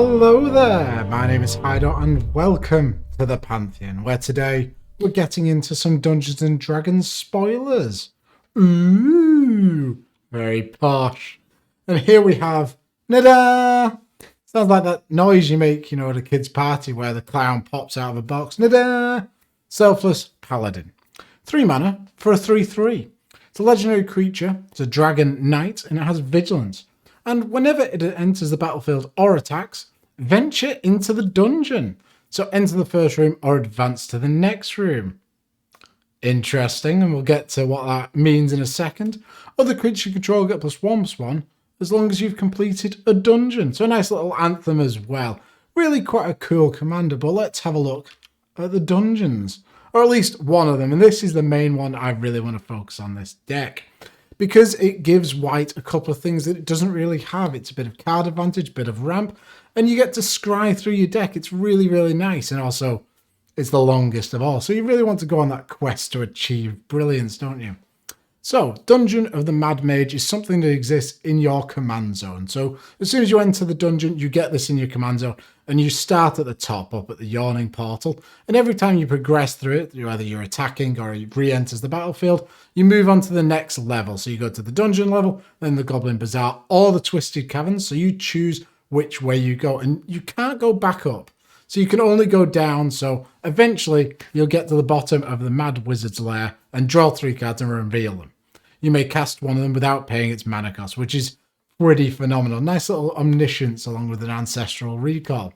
Hello there, my name is Hydo and welcome to the Pantheon, where today we're getting into some Dungeons and Dragons spoilers. Ooh, very posh. And here we have Nadaar. Sounds like that noise you make, you know, at a kid's party where the clown pops out of a box. Nadaar. Selfless Paladin. 3 mana for a 3/3. It's a legendary creature, it's a dragon knight, and it has vigilance. And whenever it enters the battlefield or attacks, venture into the dungeon. So enter the first room or advance to the next room. Interesting, and we'll get to what that means in a second. Other creatures you control get +1/+1 as long as you've completed a dungeon. So a nice little anthem as well. Really quite a cool commander, but let's have a look at the dungeons. Or at least one of them, and this is the main one I really want to focus on this deck. Because it gives white a couple of things that it doesn't really have. It's a bit of card advantage, a bit of ramp, and you get to scry through your deck. It's really, really nice, and also it's the longest of all. So you really want to go on that quest to achieve brilliance, don't you? So, Dungeon of the Mad Mage is something that exists in your command zone. So, as soon as you enter the dungeon, you get this in your command zone, and you start at the top, up at the Yawning Portal. And every time you progress through it, whether you're attacking or it re-enters the battlefield, you move on to the next level. So, you go to the dungeon level, then the Goblin Bazaar, or the Twisted Caverns. So, you choose which way you go, and you can't go back up. So you can only go down, so eventually you'll get to the bottom of the Mad Wizard's lair and draw 3 cards and reveal them. You may cast one of them without paying its mana cost, which is pretty phenomenal. Nice little omniscience along with an ancestral recall.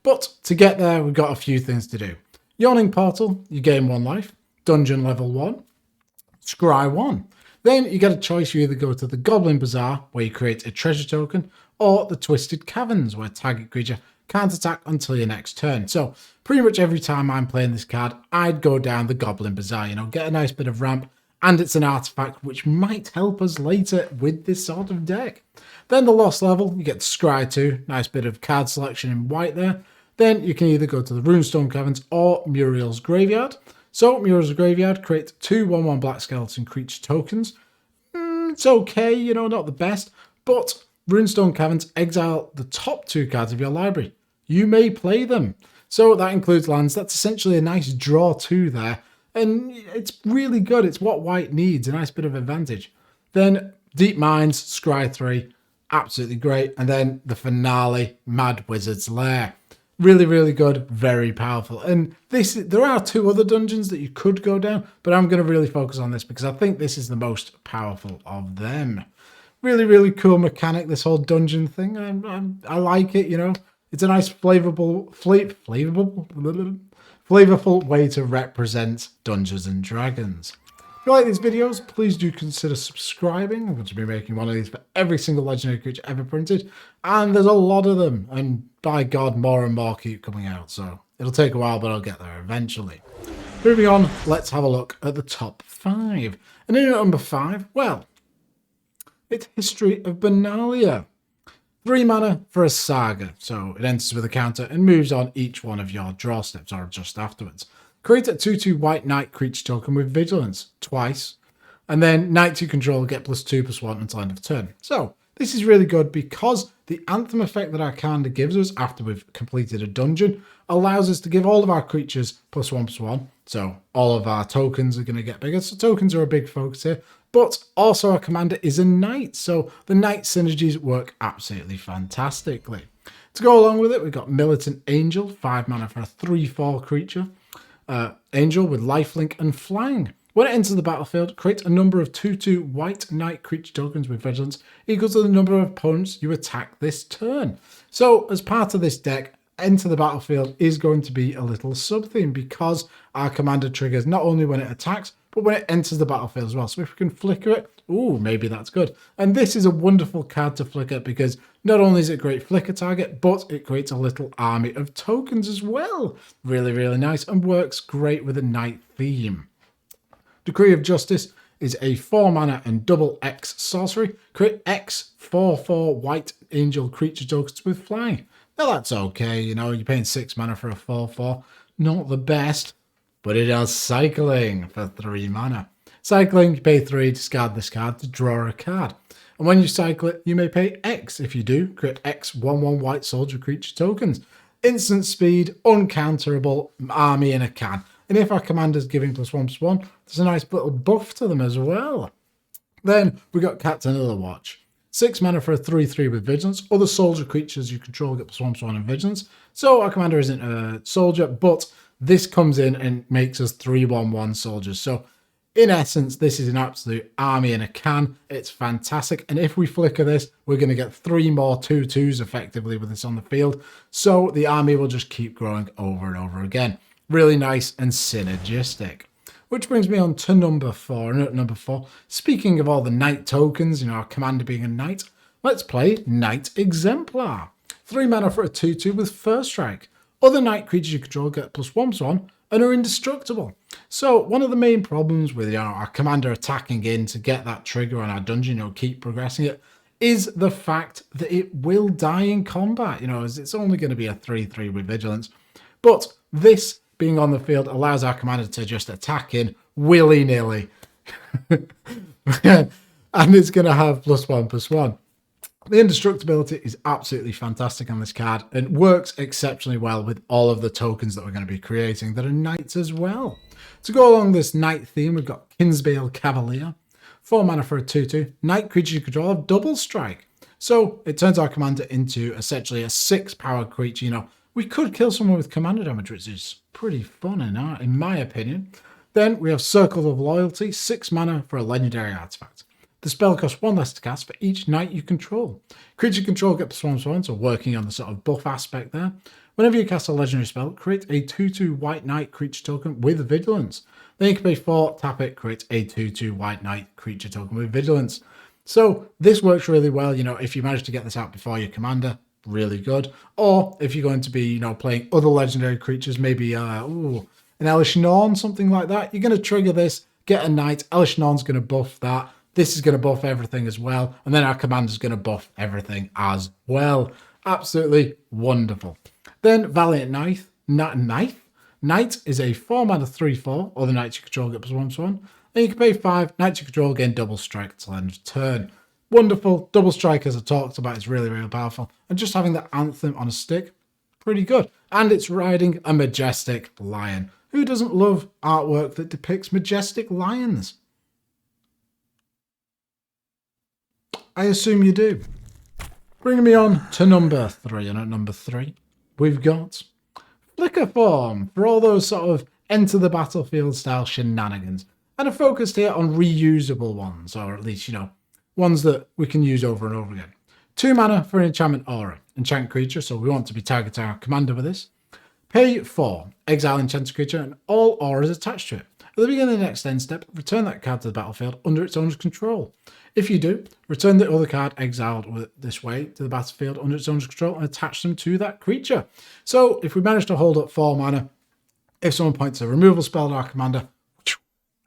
But to get there, we've got a few things to do. Yawning Portal, you gain 1 life. Dungeon level 1. Scry 1. Then you get a choice. You either go to the Goblin Bazaar, where you create a treasure token, or the Twisted Caverns, where target creature can't attack until your next turn. So pretty much every time I'm playing this card, I'd go down the Goblin Bazaar, you know, get a nice bit of ramp, and it's an artifact which might help us later with this sort of deck. Then the Lost level, you get Scry 2, nice bit of card selection in white there. Then you can either go to the Runestone Caverns or Muriel's Graveyard. So Muriel's Graveyard creates 2 1/1 Black Skeleton creature tokens. It's okay, you know, not the best, but Runestone Caverns exile the top 2 cards of your library. You may play them. So that includes lands. That's essentially a nice draw 2 there. And it's really good. It's what white needs. A nice bit of advantage. Then Deep Mines, Scry 3. Absolutely great. And then the finale, Mad Wizard's Lair. Really, really good. Very powerful. And there are 2 other dungeons that you could go down. But I'm going to really focus on this because I think this is the most powerful of them. Really, really cool mechanic, this whole dungeon thing. I like it, you know. It's a nice flavorful way to represent Dungeons and Dragons. If you like these videos, please do consider subscribing. I'm going to be making one of these for every single legendary creature ever printed. And there's a lot of them. And by God, more and more keep coming out. So it'll take a while, but I'll get there eventually. Moving on, let's have a look at the top 5. And in at number 5, well, it's History of Benalia. 3 mana for a saga, so it enters with a counter and moves on each one of your draw steps or just afterwards. Create a 2/2 white knight creature token with vigilance twice, and then knights you control get +2/+1 until end of turn. So this is really good because the anthem effect that our calendar gives us after we've completed a dungeon allows us to give all of our creatures +1/+1. So all of our tokens are going to get bigger. So tokens are a big focus here. But also our commander is a knight, so the knight synergies work absolutely fantastically. To go along with it, we've got Militant Angel, 5 mana for a 3/4 creature. Angel with lifelink and flying. When it enters the battlefield, create a number of 2/2 white knight creature tokens with vigilance equal to the number of opponents you attack this turn. So as part of this deck, enter the battlefield is going to be a little sub-theme because our commander triggers not only when it attacks, but when it enters the battlefield as well. So if we can flicker it, ooh, maybe that's good. And this is a wonderful card to flicker because not only is it a great flicker target, but it creates a little army of tokens as well. Really, really nice and works great with a knight theme. Decree of Justice is a 4 mana and double X sorcery. Create X 4/4 white angel creature tokens with flying. Now that's okay, you know, you're paying 6 mana for a 4/4. Not the best, but it has cycling for 3 mana. Cycling, you pay 3, discard this card to draw a card. And when you cycle it, you may pay X. If you do, create X 1/1 white soldier creature tokens. Instant speed, uncounterable, army in a can. And if our commander's giving +1/+1, there's a nice little buff to them as well. Then we got Captain of the Watch. 6 mana for a 3/3 with Vigilance. Other soldier creatures you control get +1/+1 in Vigilance. So our commander isn't a soldier, but this comes in and makes us 3/1/1 soldiers. So in essence, this is an absolute army in a can. It's fantastic. And if we flicker this, we're going to get 3 more 2/2s effectively with this on the field. So the army will just keep growing over and over again. Really nice and synergistic. Which brings me on to number 4. And at number 4, speaking of all the knight tokens, our commander being a knight, let's play Knight Exemplar. 3 mana for a 2/2 with First Strike. Other knight creatures you control get +1/+1 and are indestructible. So one of the main problems with our commander attacking in to get that trigger on our dungeon, keep progressing it, is the fact that it will die in combat. It's only going to be a 3/3 with Vigilance. But this being on the field allows our commander to just attack in willy-nilly. And it's going to have +1/+1. The indestructibility is absolutely fantastic on this card and works exceptionally well with all of the tokens that we're going to be creating that are knights as well. To go along this knight theme, we've got Kinsbale Cavalier. 4 mana for a 2/2. Knight creature you control have double strike. So it turns our commander into essentially a 6-power creature. We could kill someone with commander damage, which is pretty fun in my opinion. Then we have Circle of Loyalty. 6 mana for a legendary artifact. The spell costs 1 less to cast for each knight you control. Creature control get +1/+1, so working on the sort of buff aspect there. Whenever you cast a legendary spell, create a 2/2 white knight creature token with Vigilance. Then you can pay 4, tap it, create a 2/2 white knight creature token with Vigilance. So this works really well, if you manage to get this out before your commander, really good. Or if you're going to be, playing other legendary creatures, maybe an Elish Norn, something like that, you're going to trigger this, get a knight, Elish Norn's going to buff that. This is going to buff everything as well. And then our commander's going to buff everything as well. Absolutely wonderful. Then Valiant Knight. Knight is a 4 mana 3/4. Other knights you control get +1/+1. And you can pay 5. Knights you control gain double strike until end of turn. Wonderful. Double strike, as I talked about, is really, really powerful. And just having that anthem on a stick, pretty good. And it's riding a majestic lion. Who doesn't love artwork that depicts majestic lions? I assume you do. Bringing me on to number 3. And at number 3, we've got Flicker Form for all those sort of enter the battlefield style shenanigans. And a focus here on reusable ones, or at least, ones that we can use over and over again. 2 mana for an enchantment aura. Enchant creature, so we want to be targeting our commander with this. Pay 4. Exile enchanted creature and all auras attached to it. At the beginning of the next end step, return that card to the battlefield under its owner's control. If you do, return the other card exiled this way to the battlefield under its owner's control and attach them to that creature. So if we manage to hold up 4 mana, if someone points a removal spell at our commander,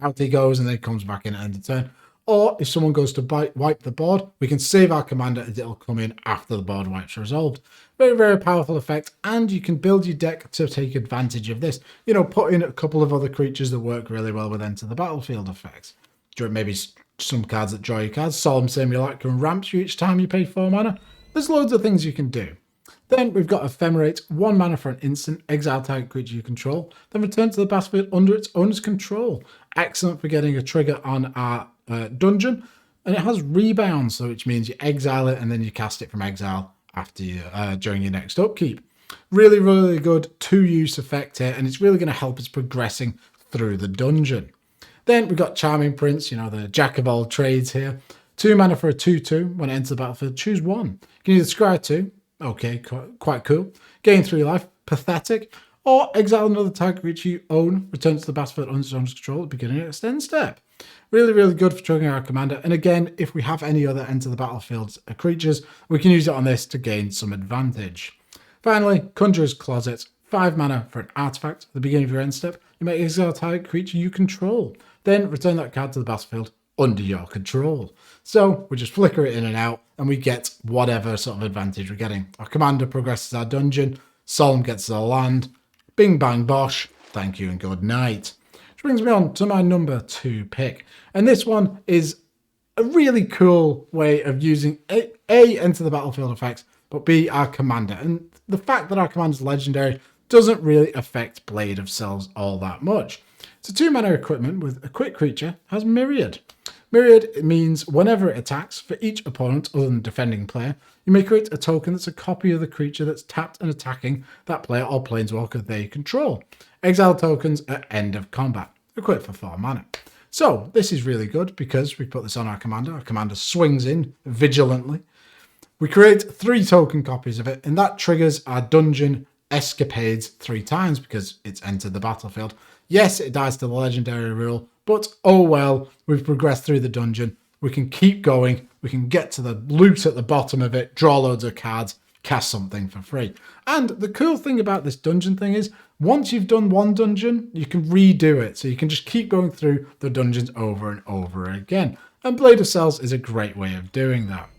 out he goes and then he comes back in at end of turn. Or if someone goes to wipe the board, we can save our commander as it'll come in after the board wipe's resolved. Very, very powerful effect, and you can build your deck to take advantage of this. Put in a couple of other creatures that work really well with enter the battlefield effects. Maybe some cards that draw your cards. Solemn Simulacra and ramps you each time you pay 4 mana. There's loads of things you can do. Then we've got Ephemerate, 1 mana for an instant, exile target creature you control, then return to the battlefield under its owner's control. Excellent for getting a trigger on our dungeon, and it has rebound, so which means you exile it and then you cast it from exile after during your next upkeep. Really, really good 2-use effect here, and it's really going to help us progressing through the dungeon. Then we've got Charming Prince, the jack of all trades here. 2 mana for a 2/2. When it enters the battlefield, choose 1. You can either scry 2, okay, quite cool. Gain 3 life, pathetic. Or exile another target creature you own, return to the battlefield under its owner's control at the beginning of its end step. Really, really good for triggering our commander. And again, if we have any other enter the battlefield creatures, we can use it on this to gain some advantage. Finally, Conjurer's Closet. 5 mana for an artifact. At the beginning of your end step, you may exile a target creature you control. Then return that card to the battlefield under your control. So we just flicker it in and out, and we get whatever sort of advantage we're getting. Our commander progresses our dungeon. Solemn gets our land. Bing bang bosh. Thank you and good night. Which brings me on to my number 2 pick. And this one is a really cool way of using A, enter the battlefield effects, but B, our commander. And the fact that our commander is legendary doesn't really affect Blade of Cells all that much. It's a 2-mana equipment with a quick creature, has Myriad. Myriad means whenever it attacks, for each opponent other than defending player, you may create a token that's a copy of the creature that's tapped and attacking that player or planeswalker they control. Exile tokens at end of combat. Equipped for 4 mana. So this is really good because we put this on our commander. Our commander swings in vigilantly. We create 3 token copies of it, and that triggers our dungeon escapades 3 times because it's entered the battlefield. Yes, it dies to the legendary rule, but oh well, we've progressed through the dungeon. We can keep going. We can get to the loot at the bottom of it, draw loads of cards, cast something for free. And the cool thing about this dungeon thing is, once you've done one dungeon, you can redo it. So you can just keep going through the dungeons over and over again. And Blade of Cells is a great way of doing that.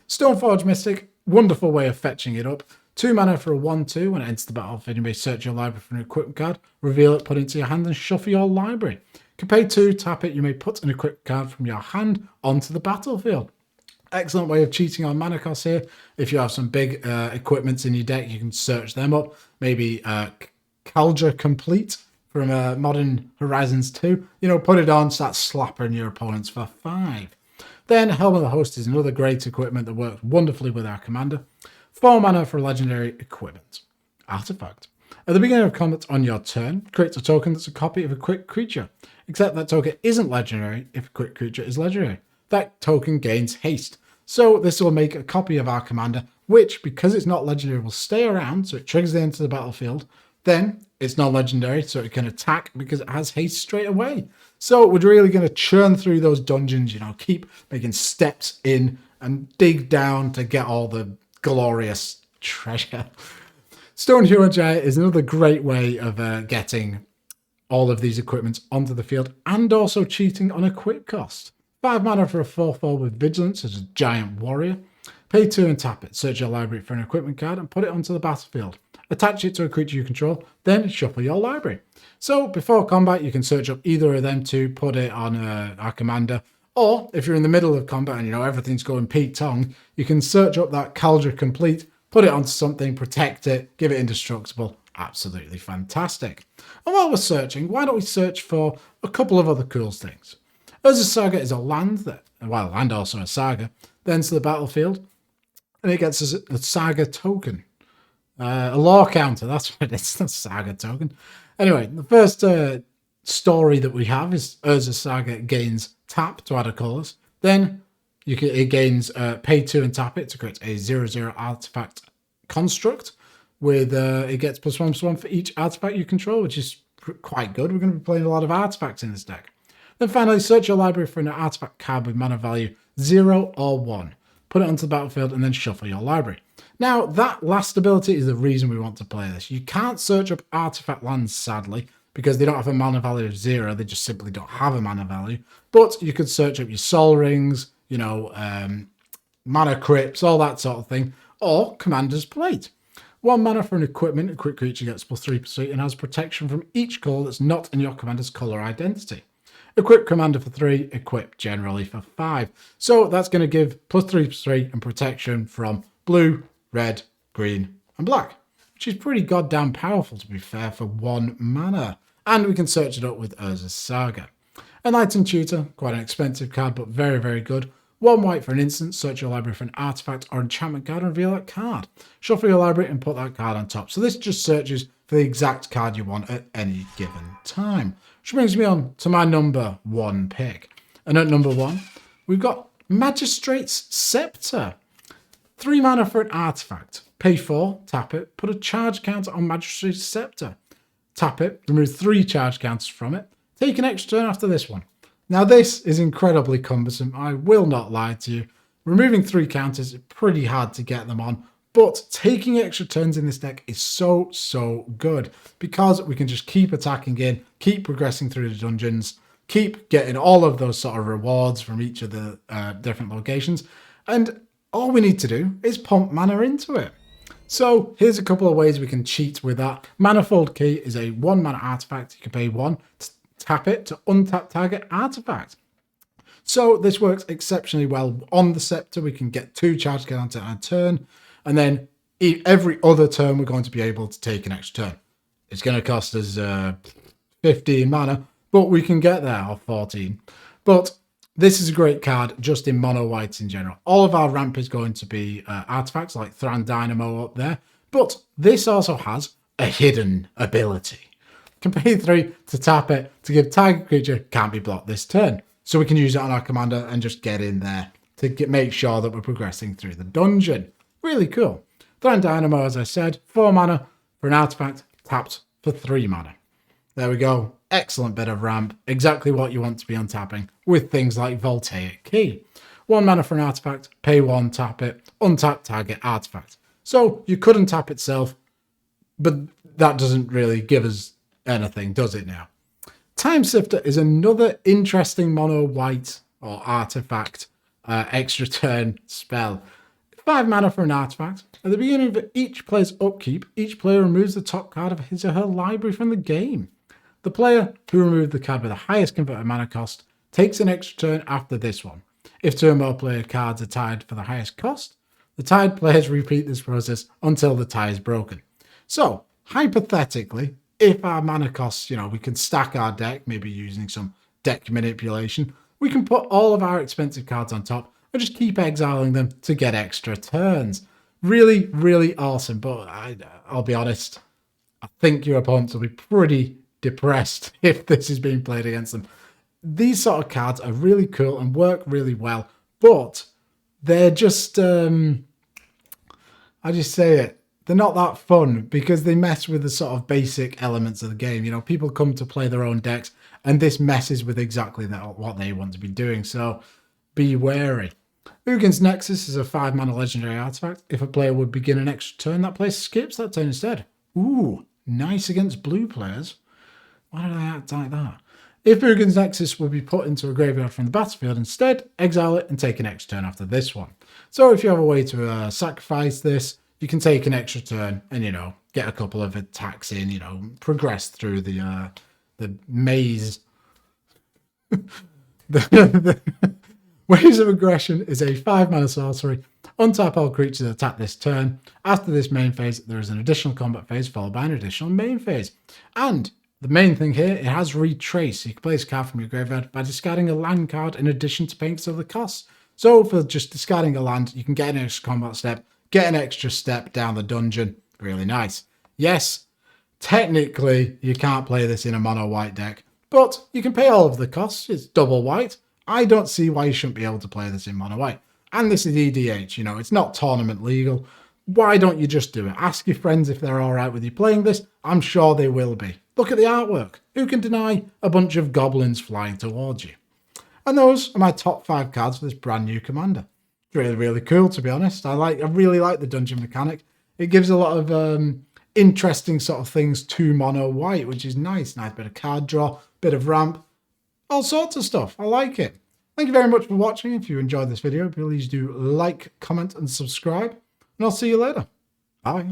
Stoneforge Mystic, wonderful way of fetching it up. 2 mana for a 1/2. When it enters the battlefield, you may search your library for an equipment card, reveal it, put it into your hand, and shuffle your library. You can pay 2, tap it, you may put an equipped card from your hand onto the battlefield. Excellent way of cheating on mana costs here. If you have some big equipments in your deck, you can search them up. Maybe Kaldra Complete from Modern Horizons 2. You know, put it on, start slapping your opponents for 5. Then Helm of the Host is another great equipment that works wonderfully with our commander. 4 mana for a legendary equipment. Artifact. At the beginning of combat on your turn, create a token that's a copy of a quick creature. Except that token isn't legendary if a quick creature is legendary. That token gains haste. So this will make a copy of our commander, which, because it's not legendary, will stay around, so it triggers it into the battlefield. Then it's not legendary, so it can attack because it has haste straight away. So we're really going to churn through those dungeons, you know, keep making steps in and dig down to get all the glorious treasure. Stonehewer Giant is another great way of getting all of these equipments onto the field and also cheating on equip cost. 5 mana for a 4/4 with Vigilance as a Giant Warrior. Pay 2 and tap it. Search your library for an equipment card and put it onto the battlefield. Attach it to a creature you control, then shuffle your library. So before combat, you can search up either of them to put it on our commander. Or if you're in the middle of combat and you know everything's going Pete Tong, you can search up that Kaldra Complete, put it onto something, protect it, give it indestructible. Absolutely fantastic. And while we're searching, why don't we search for a couple of other cool things? Urza's Saga is a land that, well, and also a saga, then to the battlefield, and it gets a saga token. A law counter, that's what it is, a saga token. Anyway, the first story that we have is Urza's Saga gains tap to add a colors. Then it gains pay 2 and tap it to create a 0/0 artifact construct. With it gets +1/+1 for each artifact you control, which is quite good. We're going to be playing a lot of artifacts in this deck. Then finally, search your library for an artifact card with mana value 0 or 1. Put it onto the battlefield and then shuffle your library. Now, that last ability is the reason we want to play this. You can't search up artifact lands, sadly, because they don't have a mana value of 0. They just simply don't have a mana value. But you could search up your Soul Rings, you know, mana crypts, all that sort of thing, or Commander's Plate. 1 mana for an equipment, a quick creature gets +3/+3 and has protection from each colour that's not in your commander's colour identity. Equip commander for 3, equip generally for 5. So that's going to give +3/+3 and protection from blue, red, green, and black, which is pretty goddamn powerful, to be fair, for 1 mana. And we can search it up with Urza's Saga. Enlightened Tutor, quite an expensive card, but very, very good. 1 white for an instant, search your library for an artifact or enchantment card and reveal that card. Shuffle your library and put that card on top. So this just searches for the exact card you want at any given time. Which brings me on to my number 1 pick. And at number 1, we've got Magistrate's Scepter. 3 mana for an artifact. Pay 4, tap it, put a charge counter on Magistrate's Scepter. Tap it, remove 3 charge counters from it. Take an extra turn after this one. Now this is incredibly cumbersome, I will not lie to you. Removing 3 counters is pretty hard to get them on, but taking extra turns in this deck is so good because we can just keep attacking in, keep progressing through the dungeons, keep getting all of those sort of rewards from each of the different locations, and all we need to do is pump mana into it. So here's a couple of ways we can cheat with that. Manifold Key is a 1 mana artifact. You can pay 1 to tap it to untap target artifact. So this works exceptionally well on the Scepter. We can get 2 charge counter on a turn, and then every other turn we're going to be able to take an extra turn. It's going to cost us 15 mana, but we can get there, or 14. But this is a great card just in mono whites in general. All of our ramp is going to be artifacts like Thran Dynamo up there, but this also has a hidden ability. Can pay 3 to tap it to give target creature can't be blocked this turn. So we can use it on our commander and just get in there to make sure that we're progressing through the dungeon. Really cool. Thran Dynamo, as I said, 4 mana for an artifact, tapped for 3 mana. There we go. Excellent bit of ramp. Exactly what you want to be untapping with things like Voltaic Key. 1 mana for an artifact, pay 1, tap it, untap target artifact. So you could untap itself, but that doesn't really give us anything, does it now? Time Sifter is another interesting mono white or artifact extra turn spell. 5 mana for an artifact. At the beginning of each player's upkeep, each player removes the top card of his or her library from the game. The player who removed the card with the highest converted mana cost takes an extra turn after this one. If 2 or more player cards are tied for the highest cost, the tied players repeat this process until the tie is broken. So, hypothetically, if our mana costs, we can stack our deck, maybe using some deck manipulation, we can put all of our expensive cards on top and just keep exiling them to get extra turns. Really, really awesome. But I'll be honest, I think your opponents will be pretty depressed if this is being played against them. These sort of cards are really cool and work really well, but they're just, I just say it, they're not that fun because they mess with the sort of basic elements of the game. People come to play their own decks and this messes with exactly what they want to be doing. So be wary. Ugin's Nexus is a 5 mana legendary artifact. If a player would begin an extra turn, that player skips that turn instead. Ooh, nice against blue players. Why did I act like that? If Ugin's Nexus would be put into a graveyard from the battlefield instead, exile it and take an extra turn after this one. So if you have a way to sacrifice this, you can take an extra turn and, get a couple of attacks in, progress through the maze. the Waves of Aggression is a 5 mana sorcery. Untap all creatures that attack this turn. After this main phase, there is an additional combat phase followed by an additional main phase. And the main thing here, it has Retrace. You can play this card from your graveyard by discarding a land card in addition to paying some of the costs. So for just discarding a land, you can get an extra combat step, get an extra step down the dungeon. Really nice. Yes, technically you can't play this in a mono white deck, but you can pay all of the costs. It's double white. I don't see why you shouldn't be able to play this in mono white. And this is EDH, it's not tournament legal. Why don't you just do it? Ask your friends if they're all right with you playing this. I'm sure they will be. Look at the artwork. Who can deny a bunch of goblins flying towards you? And those are my top 5 cards for this brand new commander. It's really, really cool, to be honest. I really like the dungeon mechanic. It gives a lot of interesting sort of things to mono white, which is nice. Nice bit of card draw, bit of ramp, all sorts of stuff. I like it. Thank you very much for watching. If you enjoyed this video, please do like, comment, and subscribe. And I'll see you later. Bye.